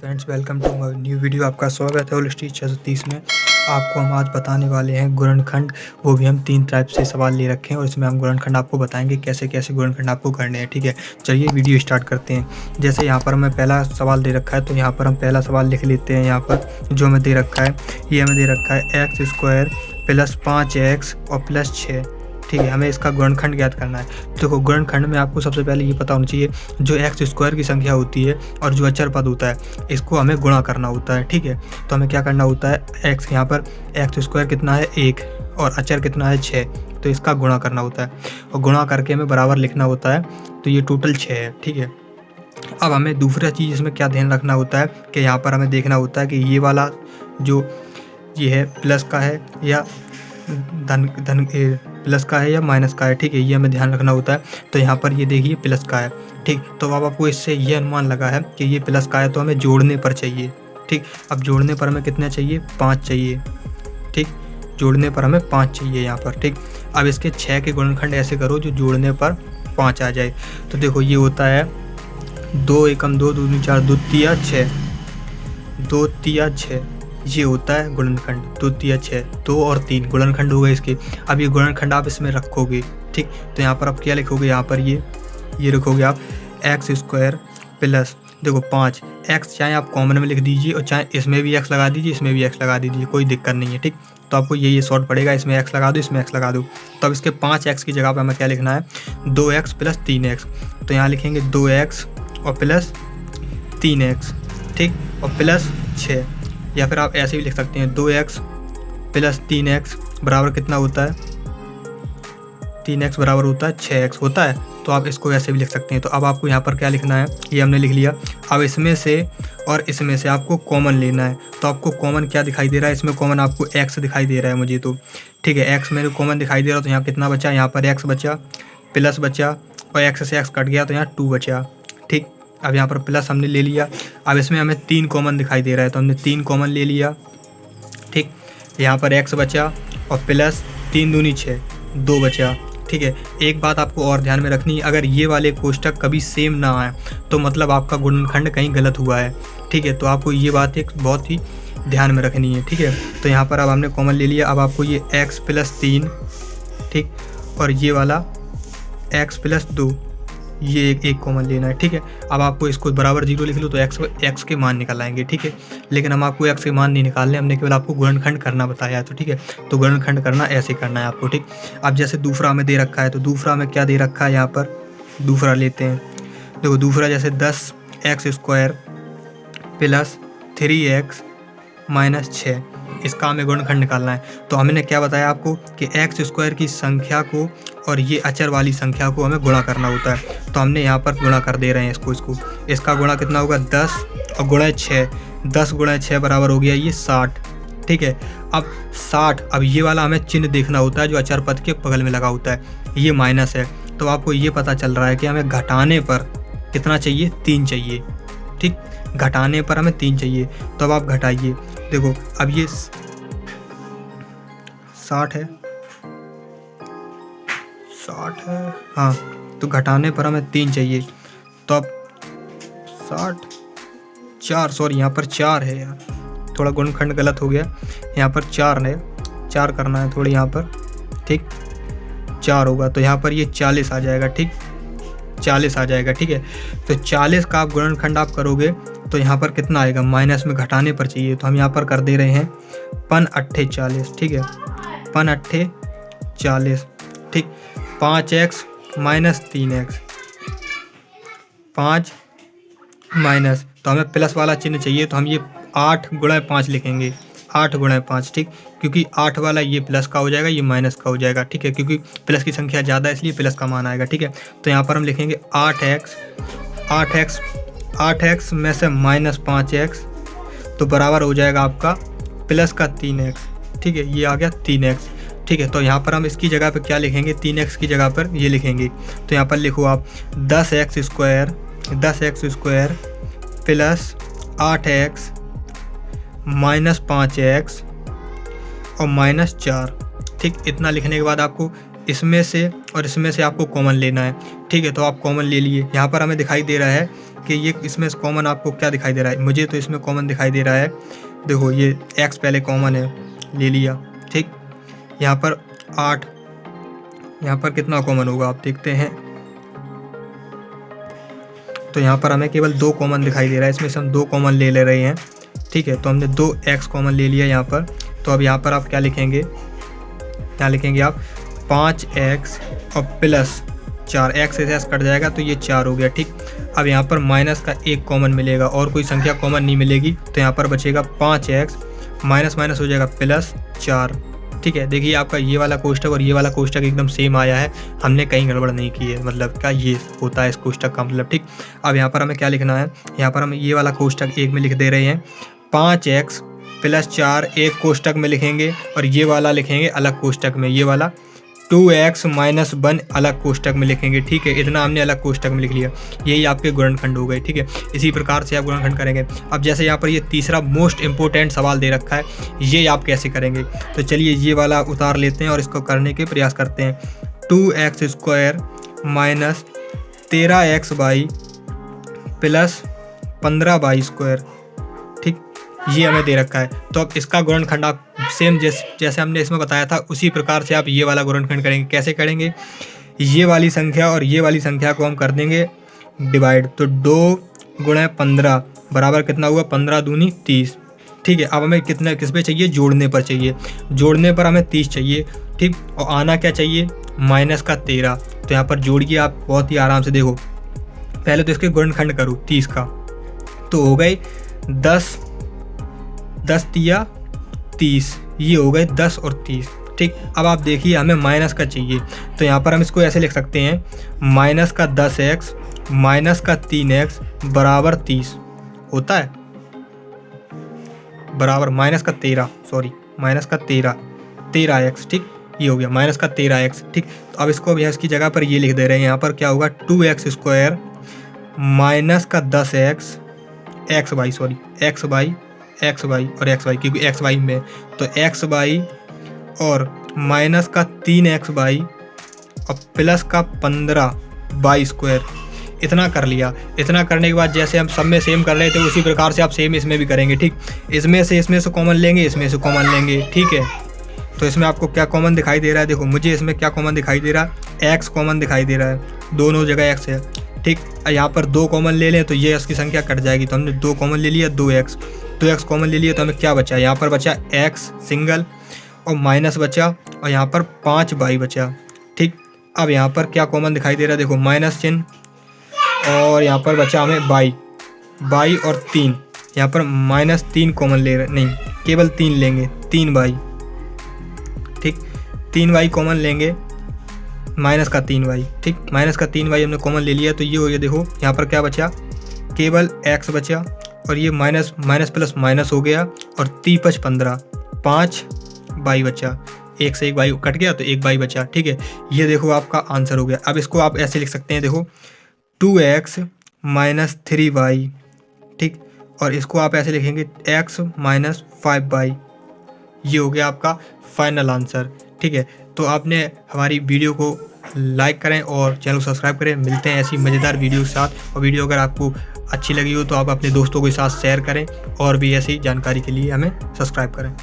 Friends, welcome to my new video. आपका स्वागत है। होलिस्टिक 630 में आपको हम आज बताने वाले हैं गुणनखंड। वो भी हम 3 टाइप से सवाल ले रखे हैं और इसमें हम गुणनखंड आपको बताएंगे कैसे कैसे गुणनखंड आपको करने हैं। ठीक है, चलिए वीडियो स्टार्ट करते हैं। जैसे यहाँ पर हमें पहला सवाल दे रखा है, तो यहाँ पर हम पहला सवाल लिख लेते हैं। यहाँ पर जो हमें दे रखा है, ये हमें दे रखा है x² + 5x और +6। ठीक है, हमें इसका गुणनखंड ज्ञात करना है। देखो, गुणनखंड में आपको सबसे पहले ये पता होना चाहिए, जो x² की संख्या होती है और जो अचर पद होता है, इसको हमें गुणा करना होता है। ठीक है, तो हमें क्या करना होता है, x यहाँ पर x² कितना है 1 और अचर कितना है 6, तो इसका गुणा करना होता है और गुणा करके हमें बराबर लिखना होता है। तो ये टोटल 6 है। ठीक है, अब हमें दूसरा चीज़ इसमें क्या ध्यान रखना होता है कि यहाँ पर हमें देखना होता है कि ये वाला जो ये है प्लस का है या धन प्लस का है या माइनस का है। ठीक है, ये हमें ध्यान रखना होता है। तो यहाँ पर ये देखिए प्लस का है। ठीक, तो अब आपको इससे ये अनुमान लगा है कि ये प्लस का है, तो हमें जोड़ने पर चाहिए। ठीक, अब जोड़ने पर हमें कितना चाहिए, 5 चाहिए। ठीक, जोड़ने पर हमें 5 चाहिए यहाँ पर। ठीक, अब इसके 6 के गुणनखंड ऐसे करो जो जोड़ने पर 5 आ जाए। तो देखो, ये होता है 2 एकम 2 दूनी 4 2 तिया 6, 2 तिया 6, ये होता है गुणनखंड। 2 तिया 6, 2 और 3 गुणनखंड हो गए इसके। अब ये गुणनखंड आप इसमें रखोगे। ठीक, तो यहाँ पर आप क्या लिखोगे, यहाँ पर ये रखोगे आप x² प्लस देखो 5 x, चाहे आप कॉमन में लिख दीजिए और चाहे इसमें भी x लगा दीजिए, इसमें भी x लगा दीजिए, कोई दिक्कत नहीं है। ठीक, तो आपको ये शॉर्ट पड़ेगा, इसमें x लगा दो, इसमें x लगा दो। तो अब इसके 5x की जगह पर हमें क्या लिखना है, 2x + 3x। तो यहाँ लिखेंगे 2x और प्लस 3x। ठीक, और प्लस 6, या फिर आप ऐसे भी लिख सकते हैं 2x + 3x बराबर कितना होता है, 3x बराबर होता है 6x होता है। तो आप इसको ऐसे भी लिख सकते हैं। तो अब आपको यहाँ पर क्या लिखना है, ये हमने लिख लिया। अब इसमें से और इसमें से आपको कॉमन लेना है। तो आपको कॉमन क्या दिखाई दे रहा है, इसमें कॉमन आपको x दिखाई दे रहा है मुझे। तो ठीक है, x मेरे कॉमन दिखाई दे रहा है। तो यहाँ कितना बचा, यहाँ पर x बचा, प्लस बचा और x से x कट गया तो यहाँ 2 बचा। ठीक, अब यहाँ पर प्लस हमने ले लिया। अब इसमें हमें 3 कॉमन दिखाई दे रहा है, तो हमने 3 कॉमन ले लिया। ठीक, यहाँ पर x बचा और प्लस 3 दूनी 6, 2 बचा। ठीक है, एक बात आपको और ध्यान में रखनी है, अगर ये वाले कोष्टक कभी सेम ना आए तो मतलब आपका गुणनखंड कहीं गलत हुआ है। ठीक है, तो आपको ये बात एक बहुत ही ध्यान में रखनी है। ठीक है, तो यहाँ पर अब हमने कॉमन ले लिया। अब आपको ये x + 3, ठीक, और ये वाला x + 2, ये एक कॉमन लेना है। ठीक है, अब आपको इसको बराबर 0 लिख लो तो x के मान निकल आएंगे। ठीक है, लेकिन हम आपको x के मान नहीं निकालने, हमने केवल आपको गुणनखंड करना बताया है। तो ठीक है, तो गुणनखंड करना ऐसे करना है आपको। ठीक, अब जैसे दूसरा हमें दे रखा है, तो दूसरा में क्या दे रखा है, यहाँ पर दूसरा लेते हैं। देखो, दूसरा जैसे 10x² + 3x - 6, इसका हमें गुणनखंड निकालना है। तो हमने क्या बताया आपको कि x² की संख्या को और ये अचर वाली संख्या को हमें गुणा करना होता है। तो हमने यहाँ पर गुणा कर दे रहे हैं इसको। इसका गुणा कितना होगा, 10 और गुणा 6, 10 गुणा 6 बराबर हो गया ये 60। ठीक है, अब 60, अब ये वाला हमें चिन्ह देखना होता है जो अचर पद के बगल में लगा होता है, ये माइनस है। तो आपको ये पता चल रहा है कि हमें घटाने पर कितना चाहिए, 3 चाहिए। ठीक, घटाने पर हमें 3 चाहिए। तो अब आप घटाइए। देखो, अब ये 60 है, हाँ, तो घटाने पर हमें 3 चाहिए। तो अब 4, सॉरी यहाँ पर 4 है यार, थोड़ा गुणनखंड गलत हो गया। यहाँ पर 4 है, 4 करना है थोड़ी यहाँ पर। ठीक, 4 होगा तो यहाँ पर ये 40 आ जाएगा। ठीक, 40 आ जाएगा। ठीक है, तो 40 का आप गुणनखंड आप करोगे तो यहाँ पर कितना आएगा, माइनस में घटाने पर चाहिए, तो हम यहाँ पर कर दे रहे हैं 5 × 40। ठीक है, 5 × 40। ठीक, 5x - 3x, 5 माइनस, तो हमें प्लस वाला चिन्ह चाहिए, तो हम ये 8 × 5 लिखेंगे, 8 × 5। ठीक, क्योंकि 8 वाला ये प्लस का हो जाएगा, ये माइनस का हो जाएगा। ठीक है, क्योंकि प्लस की संख्या ज़्यादा है इसलिए प्लस का मान आएगा। ठीक है, तो यहाँ पर हम लिखेंगे 8x में से -5x, तो बराबर हो जाएगा आपका प्लस का 3x। ठीक है, ये आ गया 3x। ठीक है, तो यहाँ पर हम इसकी जगह पे क्या लिखेंगे, 3x की जगह पर ये लिखेंगे। तो यहाँ पर लिखो आप 10x² प्लस 8x -5x और -4। ठीक, इतना लिखने के बाद आपको इसमें से और इसमें से आपको कॉमन लेना है। ठीक है, तो आप कॉमन ले लिए। यहाँ पर हमें दिखाई दे रहा है कि ये इसमें कॉमन आपको क्या दिखाई दे रहा है? मुझे तो इसमें कॉमन दिखाई दे रहा है, देखो ये x पहले कॉमन है, ले लिया, ठीक। यहाँ पर 8, यहाँ पर कितना कॉमन होगा आप देखते हैं, तो यहाँ पर हमें केवल 2 कॉमन दिखाई दे रहा है, इसमें से हम 2 कॉमन ले रहे हैं, ठीक है। तो हमने 2x कॉमन ले लिया यहाँ पर। तो अब यहाँ पर आप क्या लिखेंगे, क्या लिखेंगे आप 5x और प्लस 4, x से s कट जाएगा तो ये 4 हो गया, ठीक। अब यहाँ पर माइनस का 1 कॉमन मिलेगा और कोई संख्या कॉमन नहीं मिलेगी, तो यहाँ पर बचेगा 5x, माइनस माइनस हो जाएगा प्लस 4, ठीक है। देखिए आपका ये वाला कोष्ठक और ये वाला कोष्ठक एकदम सेम आया है, हमने कहीं गड़बड़ नहीं की है, मतलब क्या ये होता है इस कोष्ठक का मतलब, ठीक। अब यहाँ पर हमें क्या लिखना है, यहाँ पर हम ये वाला कोष्ठक एक में लिख दे रहे हैं, 5x प्लस 4 एक कोष्ठक में लिखेंगे और ये वाला लिखेंगे अलग कोष्ठक में, ये वाला 2x माइनस 1 अलग कोष्ठक में लिखेंगे, ठीक है। इतना हमने अलग कोष्ठक में लिख लिया, यही आपके गुणनखंड हो गए, ठीक है। इसी प्रकार से आप गुणनखंड करेंगे। अब जैसे यहाँ पर ये तीसरा मोस्ट इंपॉर्टेंट सवाल दे रखा है, ये आप कैसे करेंगे, तो चलिए ये वाला उतार लेते हैं और इसको करने के प्रयास करते हैं। 2x² minus 13x² plus 15y², ठीक, ये हमें दे रखा है। तो अब इसका गुणनखंड आप सेम जैसे हमने इसमें बताया था उसी प्रकार से आप ये वाला गुणनखंड करेंगे। कैसे करेंगे, ये वाली संख्या और ये वाली संख्या को हम कर देंगे डिवाइड, तो 2 × 15 बराबर कितना हुआ, 15 दूनी 30, ठीक है। अब हमें कितना किस पे चाहिए, जोड़ने पर चाहिए, जोड़ने पर हमें 30 चाहिए, ठीक। और आना क्या चाहिए, माइनस का 13। तो यहाँ पर जोड़िए आप बहुत ही आराम से, देखो पहले तो इसके गुणनखंड करो 30 का, तो हो गए 10 तिया 30, ये हो गए 10 और 30, ठीक। अब आप देखिए हमें माइनस का चाहिए, तो यहाँ पर हम इसको ऐसे लिख सकते हैं, माइनस का 10x माइनस का 3x बराबर 30 होता है, बराबर माइनस का 13x, ठीक, ये हो गया माइनस का 13x, ठीक। तो अब इसको भी इसकी जगह पर ये लिख दे रहे हैं, यहाँ पर क्या होगा 2x² माइनस का 10x xy और xy, क्योंकि xy में, तो xy और माइनस का 3xy और प्लस का 15y², इतना कर लिया। इतना करने के बाद जैसे हम सब में सेम कर रहे थे उसी प्रकार से आप सेम इसमें भी करेंगे, ठीक। इसमें से कॉमन लेंगे, इसमें से कॉमन लेंगे, ठीक है। तो इसमें आपको क्या कॉमन दिखाई दे रहा है, देखो मुझे इसमें क्या कॉमन दिखाई दे रहा है, x कॉमन दिखाई दे रहा है, दोनों जगह x है, ठीक। यहाँ पर 2 कॉमन ले लें तो ये इसकी संख्या कट जाएगी, तो हमने 2 कॉमन ले लिया, 2x कॉमन ले लिया, तो हमें क्या बचा, यहाँ पर बचा x सिंगल और माइनस बचा और यहाँ पर 5y बचा, ठीक। अब यहाँ पर क्या कॉमन दिखाई दे रहा है, देखो माइनस चिन्ह और यहाँ पर बचा हमें y और 3, यहाँ पर -3 कॉमन ले रहे, नहीं केवल 3 लेंगे, 3y, ठीक, 3y कॉमन लेंगे, माइनस का 3y, ठीक, माइनस का 3y हमने कॉमन ले लिया, तो ये हो गया, देखो यहाँ पर क्या बचा, केवल x बचा और ये माइनस प्लस माइनस हो गया और 3 × 5 = 15, 5y बचा, 1 से 1 y कट गया तो 1 y बचा, ठीक है। ये देखो आपका आंसर हो गया। अब इसको आप ऐसे लिख सकते हैं, देखो 2x माइनस 3y, ठीक, और इसको आप ऐसे लिखेंगे x माइनस 5y, ये हो गया आपका फाइनल आंसर, ठीक है। तो आपने हमारी वीडियो को लाइक करें और चैनल को सब्सक्राइब करें। मिलते हैं ऐसी मज़ेदार वीडियो के साथ, और वीडियो अगर आपको अच्छी लगी हो तो आप अपने दोस्तों के साथ शेयर करें और भी ऐसी जानकारी के लिए हमें सब्सक्राइब करें।